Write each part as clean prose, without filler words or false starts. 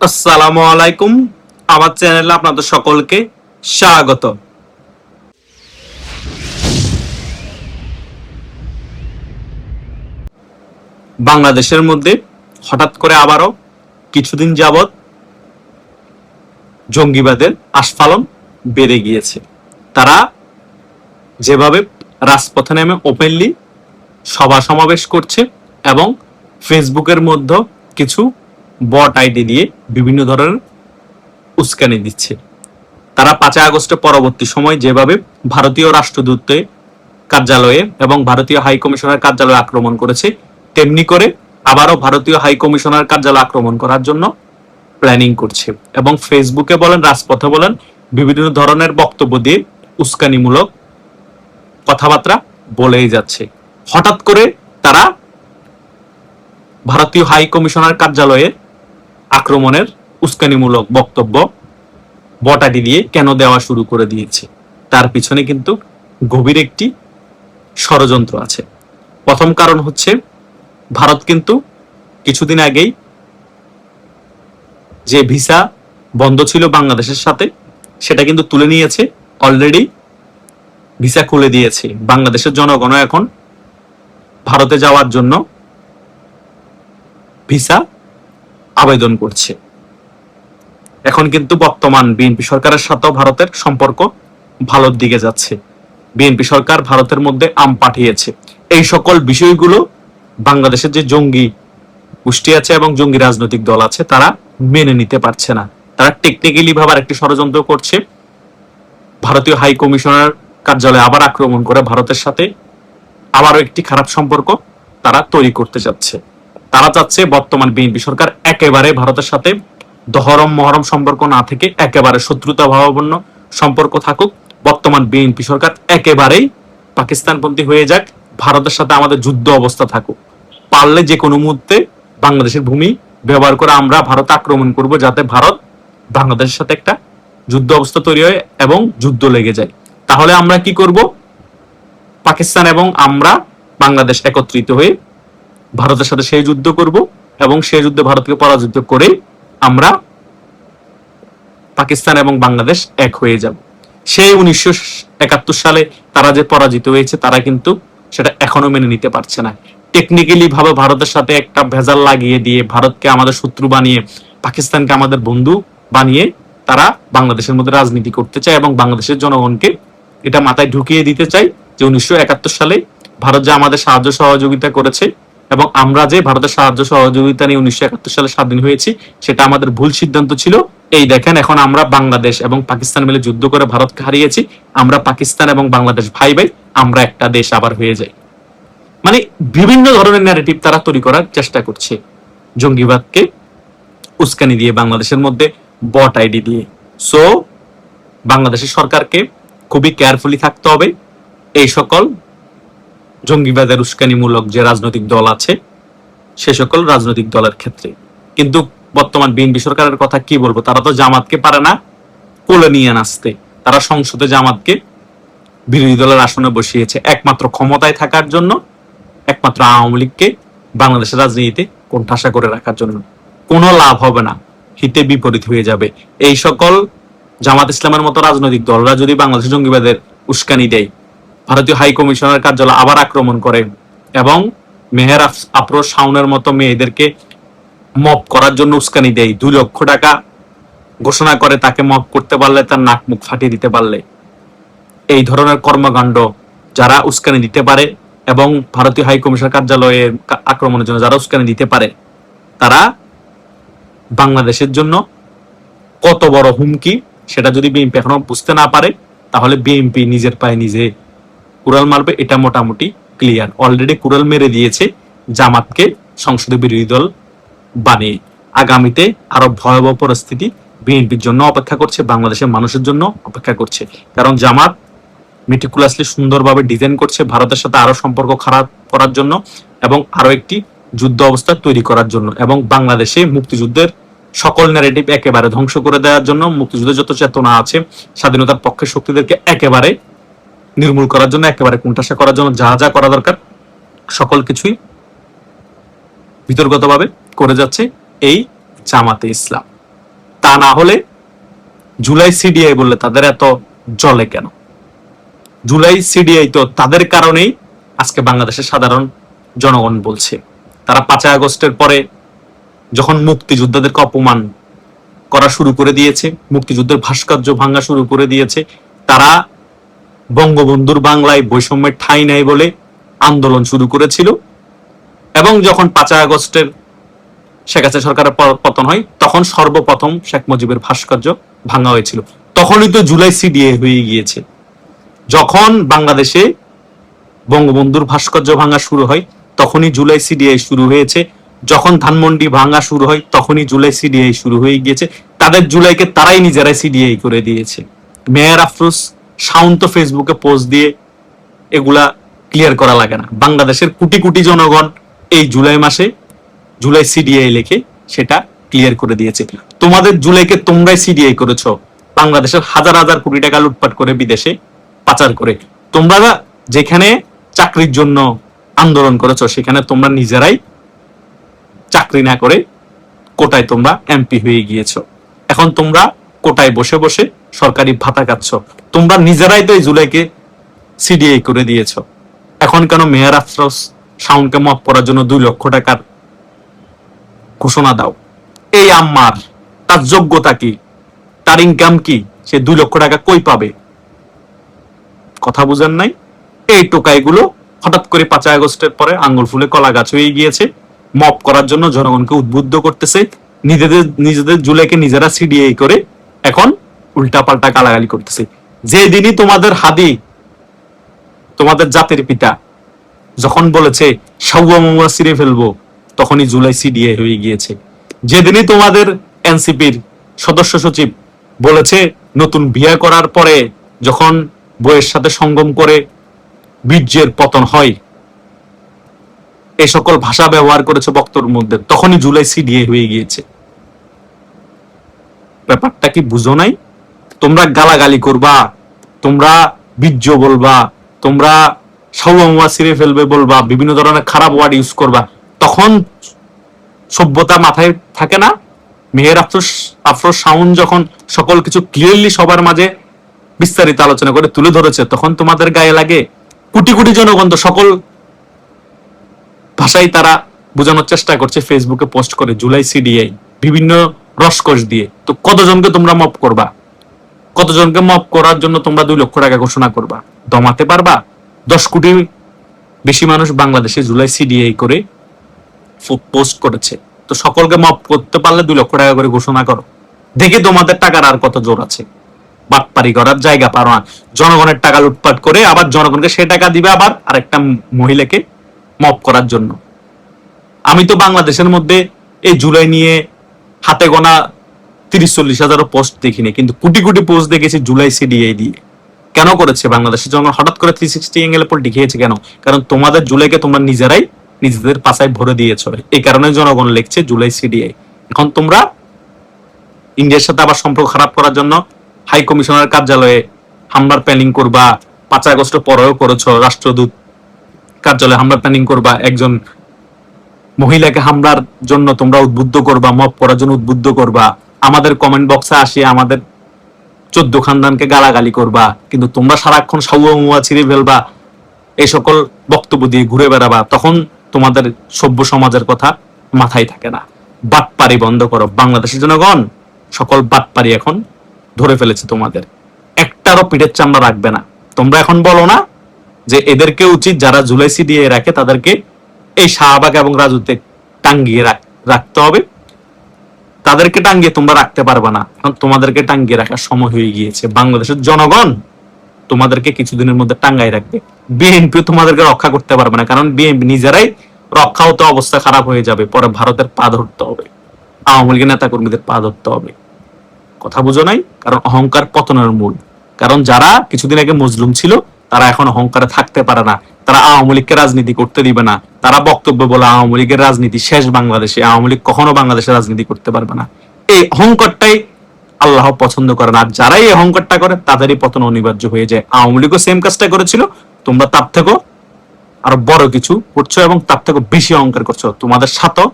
আসসালামু আলাইকুম। আমার চ্যানেলে আপনাদের সকলকে স্বাগত। বাংলাদেশের মধ্যে হঠাৎ করে আবারও কিছুদিন যাবৎ জঙ্গিবাদের আস্ফালন বেড়ে গিয়েছে। তারা যেভাবে রাজপথে নেমে ওপেনলি সভা সমাবেশ করছে এবং ফেসবুকের মধ্যে কিছু বট আইডি দিয়ে বিভিন্ন ধরনের উস্কানি দিচ্ছে। তারা 5 আগস্টের পরবর্তী সময় যেভাবে ভারতীয় রাষ্ট্রদূতের কার্যালয়ে এবং ভারতীয় হাই কমিশনার কার্যালয়ে আক্রমণ করেছে, তেমনি করে আবারও ভারতীয় হাই কমিশনার কার্যালয় আক্রমণ করার জন্য প্ল্যানিং করছে এবং ফেসবুকে বলেন, রাজপথে বলেন, বিভিন্ন ধরনের বক্তব্য দিয়ে উস্কানিমূলক কথাবার্তা বলেই যাচ্ছে। হঠাৎ করে তারা ভারতীয় হাই কমিশনার কার্যালয়ে আক্রমণের উস্কানিমূলক বক্তব্য বটাটি দিয়ে কেন দেওয়া শুরু করে দিয়েছে, তার পিছনে কিন্তু গভীর একটি ষড়যন্ত্র আছে। প্রথম কারণ হচ্ছে, ভারত কিন্তু কিছুদিন আগেই যে ভিসা বন্ধ ছিল বাংলাদেশের সাথে, সেটা কিন্তু তুলে নিয়েছে। অলরেডি ভিসা খুলে দিয়েছে। বাংলাদেশের জনগণ এখন ভারতে যাওয়ার জন্য ভিসা আবেদন করছে। এখন কিন্তু বর্তমান বিএনপি সরকারের সাথেও ভারতের সম্পর্ক ভালোর দিকে যাচ্ছে। বিএনপি সরকার ভারতের মধ্যে আম পাঠিয়েছে। এই সকল বিষয়গুলো বাংলাদেশের যে জঙ্গি গোষ্ঠী আছে এবং জঙ্গি রাজনৈতিক দল আছে, তারা মেনে নিতে পারছে না। তারা টেকনিক্যালি ভাবে একটি ষড়যন্ত্র করছে। ভারতীয় হাই কমিশনার কার্যালয়ে আবার আক্রমণ করে ভারতের সাথে আবারও একটি খারাপ সম্পর্ক তারা তৈরি করতে যাচ্ছে। তারা চাচ্ছে বর্তমান বিএনপি সরকার একেবারে ভারতের সাথে দহরম মহরম সম্পর্ক না থেকে একেবারে শত্রুতা ভাবাপন্ন সম্পর্ক থাকুক। বর্তমান বিএনপি সরকার একেবারেই পাকিস্তানপন্থী হয়ে যাক, ভারতের সাথে আমাদের যুদ্ধ অবস্থা থাকুক। পারলে যে কোনো মুহূর্তে বাংলাদেশের ভূমি ব্যবহার করে আমরা ভারত আক্রমণ করব, যাতে ভারত বাংলাদেশের সাথে একটা যুদ্ধ অবস্থা তৈরি হয় এবং যুদ্ধ লেগে যায়। তাহলে আমরা কি করব? পাকিস্তান এবং আমরা বাংলাদেশ একত্রিত হয়ে ভারতের সাথে সেই যুদ্ধ করব এবং সেই যুদ্ধে ভারতকে পরাজিত করে আমরা পাকিস্তান এবং বাংলাদেশ এক হয়ে যাব। সেই 1971 সালে তারা যে পরাজিত হয়েছে, তারা কিন্তু সেটা এখনো মেনে নিতে পারছে না। টেকনিক্যালি ভাবে ভারতের সাথে একটা ভেজাল লাগিয়ে দিয়ে, ভারতকে আমাদের শত্রু বানিয়ে, পাকিস্তানকে আমাদের বন্ধু বানিয়ে তারা বাংলাদেশের মধ্যে রাজনীতি করতে চায় এবং বাংলাদেশের জনগণকে এটা মাথায় ঢুকিয়ে দিতে চায় যে 1971 সালে ভারত যে আমাদের সাহায্য সহযোগিতা করেছে এবং আমরা যে ভারতের সাহায্য সহযোগিতা নিয়ে 1971 সালে স্বাধীন হয়েছি, সেটা আমাদের ভুল সিদ্ধান্ত ছিল। এই দেখেন, এখন আমরা বাংলাদেশ এবং পাকিস্তান মিলে যুদ্ধ করে ভারতকে হারিয়েছি। আমরা পাকিস্তান এবং বাংলাদেশ ভাই ভাই, আমরা একটা দেশ আবার হয়ে যাই। মানে বিভিন্ন ধরনের ন্যারেটিভ তারা তৈরি করার চেষ্টা করছে, জঙ্গিবাদকে উস্কানি দিয়ে, বাংলাদেশের মধ্যে বট আইডি দিয়ে। সো বাংলাদেশের সরকারকে খুবই কেয়ারফুলি থাকতে হবে এই সকল জঙ্গিবাদের উস্কানিমূলক যে রাজনৈতিক দল আছে সে সকল রাজনৈতিক দলের ক্ষেত্রে। কিন্তু বর্তমান বিএনপি সরকারের কথা কি বলবো, তারা তো জামাতকে পারে না কোলে নিয়ে নাচতে। তারা সংসদে জামাতকে বিরোধী দলের আসনে বসিয়েছে একমাত্র ক্ষমতায় থাকার জন্য, একমাত্র আওয়ামী লীগকে বাংলাদেশের রাজনীতিতে কোণঠাসা করে রাখার জন্য। কোনো লাভ হবে না, হিতে বিপরীত হয়ে যাবে। এই সকল জামাত ইসলামের মতো রাজনৈতিক দলরা যদি বাংলাদেশের জঙ্গিবাদের উস্কানি দেয়, ভারতীয় হাই কমিশনার কার্যালয় আবার আক্রমণ করে এবং মেহের আফরোজ শাওনের মতো মেয়েদেরকে মব করার জন্য উস্কানি দেয়, 2 লক্ষ টাকা ঘোষণা করে তাকে মব করতে পারলে, তার নাক মুখ ফাটিয়ে দিতে পারলে, এই ধরনের কর্মকাণ্ড যারা উস্কানি দিতে পারে এবং ভারতীয় হাই কমিশনার কার্যালয়ে আক্রমণের জন্য যারা উস্কানি দিতে পারে, তারা বাংলাদেশের জন্য কত বড় হুমকি সেটা যদি বিএনপি এখনো বুঝতে না পারে, তাহলে বিএনপি নিজের পায়ে নিজে কুড়াল মারবে। এটা মোটামুটি ক্লিয়ার। অলরেডি কুড়াল মেরে দিয়েছে জামাতকে সংসদীয় বিরোধী দল বানিয়ে। আগামীতে আরো ভয়াবহ পরিস্থিতি বিএনপির জন্য অপেক্ষা করছে, বাংলাদেশের মানুষের জন্য অপেক্ষা করছে। কারণ জামাত মেটিকুলাসলি সুন্দরভাবে ডিজাইন করছে ভারতের সাথে আরো সম্পর্ক খারাপ করার জন্য এবং আরো একটি যুদ্ধ অবস্থা তৈরি করার জন্য এবং বাংলাদেশে মুক্তিযুদ্ধের সকল ন্যারেটিভ একেবারে ধ্বংস করে দেওয়ার জন্য, মুক্তিযুদ্ধের যত চেতনা আছে, স্বাধীনতার পক্ষে শক্তিদেরকে একেবারে নির্মূল করার জন্য, একেবারে কোণঠাসা করার জন্য যা যা করা দরকার সকল কিছুই বিতর্কতভাবে করে যাচ্ছে এই জামাতে ইসলাম। তা না হলে জুলাই সিডিআই বললে তাদের এত জ্বলে কেন? জুলাই সিডিআই তো তাদের কারণেই আজকে বাংলাদেশের সাধারণ জনগণ বলছে। তারা 5 আগস্টের পরে যখন মুক্তিযোদ্ধাদেরকে অপমান করা শুরু করে দিয়েছে, মুক্তিযুদ্ধের ভাস্কর্য ভাঙা শুরু করে দিয়েছে, তারা বঙ্গবন্ধুর বাংলায় বৈষম্যের ঠাঁই নাই বলে আন্দোলন শুরু করেছিল, এবং যখন 5 আগস্টের শেখ হাসিনা সরকারের পতন হয় তখন সর্বপ্রথম শেখ মুজিবের ভাস্কর্য ভাঙা হয়েছিল। তখনই তো জুলাই সিডিএ হয়ে গিয়েছে। যখন বাংলাদেশে বঙ্গবন্ধুর ভাস্কর্য ভাঙা শুরু হয় তখনই জুলাই সিডিআই শুরু হয়েছে। যখন ধানমন্ডি ভাঙা শুরু হয় তখনই জুলাই সিডিআই শুরু হয়ে গিয়েছে। তাদের জুলাইকে তারাই নিজেরাই সিডিআই করে দিয়েছে। মেয়র আফরোজ শাওন তো ফেসবুকে পোস্ট দিয়ে এগুলা ক্লিয়ার করা লাগে না। বাংলাদেশের কোটি কোটি জনগণ এই জুলাই মাসে জুলাই সিডিআই লিখে সেটা ক্লিয়ার করে দিয়েছে। তোমাদের জুলাইকে তোমরাই সিডিআই করেছো, বাংলাদেশের হাজার হাজার কোটি টাকা লুটপাট করে বিদেশে পাচার করে। তোমরা যেখানে চাকরির জন্য আন্দোলন করেছো সেখানে তোমরা নিজেরাই চাকরি না করে কোটায় তোমরা এমপি হয়ে গিয়েছো। এখন তোমরা কোটায় বসে বসে সরকারি ভাতা খাচ্ছ। তোমরা নিজেরাই তো এই জুলাইকে সিডিআই করে দিয়েছো। এখন কেন মেয়র আফরোজ শাওনকে মাফ করার জন্য 2 লক্ষ টাকার ঘোষণা দাও? এই আম্মার তার যোগ্যতা কি, তার ইনকাম কি, সে 2 লক্ষ টাকা কই পাবে? কথা বুঝেন নাই? এই টোকাইগুলো হঠাৎ করে 5 আগস্টের পরে আঙ্গুল ফুলে কলা গাছ হয়ে গিয়েছে। মপ করার জন্য জনগণকে উদ্বুদ্ধ করতেছে, নিজেদের জুলাইকে নিজেরা সিডিআই করে এখন উল্টা পাল্টা গালাগালি করতেছে। যেদিনই তোমাদের হাদি, তোমাদের জাতির পিতা যখন বলেছে সাউয়া মামা ছিঁড়ে ফেলবো, তখনই জুলাই সিডিআই হয়ে গিয়েছে। যেদিনই তোমাদের এনসিপির সদস্য সচিব বলেছে নতুন বিয়ে করার পরে যখন বইয়ের সাথে সঙ্গম করে বীর্যের পতন হয়, এই সকল ভাষা ব্যবহার করেছে বক্তব্যের মধ্যে, তখনই জুলাই সিডিআই হয়ে গিয়েছে। ব্যাপারটা কি বুঝো নাই? তোমরা গালাগালি করবা, তোমরা বীর্য বলবা, তোমরা সাউয়া ছিঁড়ে ফেলবে বলবা, বিভিন্ন ধরনের খারাপ ওয়ার্ড ইউজ করবা, তখন সভ্যতা মাথায় থাকে না? মেহের আফরোজ শাওন যখন সকল কিছু ক্লিয়ারলি সবার মাঝে বিস্তারিত আলোচনা করে তুলে ধরেছে তখন তোমাদের গায়ে লাগে? কোটি কোটি জনগণ তো সকল ভাষায় তারা বোঝানোর চেষ্টা করছে, ফেসবুকে পোস্ট করে জুলাই সিডিআই বিভিন্ন রসকস দিয়ে। তো কতজনকে তোমরা মপ করবা? কতজনকে মপ করার জন্য তোমরা 2 লক্ষ টাকা ঘোষণা করবা? দমাতে পারবা? 10 কোটি বেশি মানুষ বাংলাদেশে জুলাই সিডিআই করে পোস্ট করেছে। তো সকলকে মপ করতে পারলে 2 লক্ষ টাকা করে ঘোষণা করো, দেখি তোমাদের টাকার আর কত জোর আছে। বাটপারি করার জায়গা পারো না, জনগণের টাকা লুটপাট করে আবার জনগণকে সে টাকা দিবে আবার আরেকটা মহিলাকে মপ করার জন্য। আমি তো বাংলাদেশের মধ্যে এই জুলাই নিয়ে হাতে গোনা 30-40 হাজারও পোস্ট দেখিনি, কিন্তু কোটি কোটি পোস্ট দেখেছি জুলাই সিডিআই দিয়ে। কেন করেছে বাংলাদেশের জনগণ হঠাৎ করে 360 অ্যাঙ্গেলে পলিটি খেয়েছে কেন? কারণ তোমাদের জুলাইকে তোমরা নিজেরাই নিজেদের পাশায় ভরে দিয়েছ। এই কারণে জনগণ লিখছে জুলাই সিডিআই। এখন তোমরা ইন্ডিয়ার সাথে আবার সম্পর্ক খারাপ করার জন্য হাই কমিশনার কার্যালয়ে হামলার প্ল্যানিং করবা। 5 আগস্ট পরেও করেছো, রাষ্ট্রদূত কার্যালয়ে হামলার প্ল্যানিং করবা, একজন মহিলাকে হামলার জন্য তোমরা উদ্বুদ্ধ করবা, মপ করার জন্য উদ্বুদ্ধ করবা, আমাদের কমেন্ট বক্সে আসিয়ে আমাদের 14 খানদানকে গালাগালি করবা, কিন্তু তোমরা সারাক্ষণ সাউয়া ছিঁড়ে ফেলবা, এই সকল বক্তব্য দিয়ে ঘুরে বেড়াবা। তখন তোমাদের সভ্য সমাজের কথা মাথায় থাকে না। বাটপারি বন্ধ করো। বাংলাদেশের জনগণ সকল বাটপারি এখন ধরে ফেলেছে তোমাদের, একটারও পিঠের চামড়া রাখবে না। তোমরা এখন বলো না যে এদেরকে উচিত যারা জুলাই সিডিআই রাখে তাদেরকে এই শাহবাগ এবং রাজুতে টাঙ্গিয়ে রাখতে হবে? তাদেরকে টাঙ্গিয়ে তোমরা রাখতে পারবে না, এখন তোমাদেরকে টাঙ্গিয়ে রাখার সময় হয়ে গিয়েছে। বাংলাদেশের জনগণ তোমাদেরকে কিছুদিনের মধ্যে টাঙ্গাই রাখবে। বিএনপি তোমাদেরকে রক্ষা করতে পারবে না, কারণ বিএনপি নিজেরাই রক্ষা হতে অবস্থা খারাপ হয়ে যাবে, পরে ভারতের পা ধরতে হবে, আওয়ামী লীগের নেতা কর্মীদের পা ধরতে হবে। কথা বুঝো নাই? কারণ অহংকার পতনের মূল। কারণ যারা কিছুদিন আগে মজলুম ছিল তারা এখন অহংকারে থাকতে পারে না, তারা আওয়ামী লীগকে রাজনীতি করতে দিবে না। তারা বক্তব্য বলে আওয়ামী লীগের রাজনীতি শেষ বাংলাদেশে, আওয়ামী লীগ কখনো বাংলাদেশে রাজনীতি করতে পারবে না। এই অহংকারটাই আল্লাহ পছন্দ করে না। আর যারাই এই অহংকারটা করে তাদেরই পতন অনিবার্য হয়ে যায়। আওয়ামী লীগও সেম কাজটা করেছিল, তোমরা তার থেকেও আরো বড় কিছু করছো এবং তার থেকে বেশি অহংকার করছো। তোমাদের সাথেও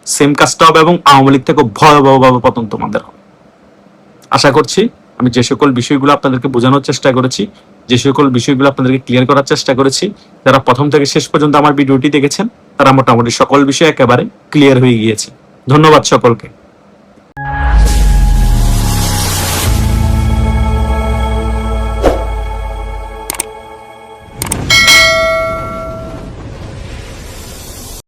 সেম কাজটা হবে এবং আওয়ামী লীগ থেকে ভয়াবহভাবে পতন তোমাদের হবে। আশা করছি আমি যে সকল বিষয়গুলো আপনাদেরকে বোঝানোর চেষ্টা করেছি, যে সকল বিষয়গুলো আপনাদেরকে ক্লিয়ার করার চেষ্টা করেছি, যারা প্রথম থেকে শেষ পর্যন্ত আমার ভিডিওটি দেখেছেন তারা মোটামুটি সকল বিষয় একেবারে ক্লিয়ার হয়ে গিয়েছে। ধন্যবাদ সকলকে।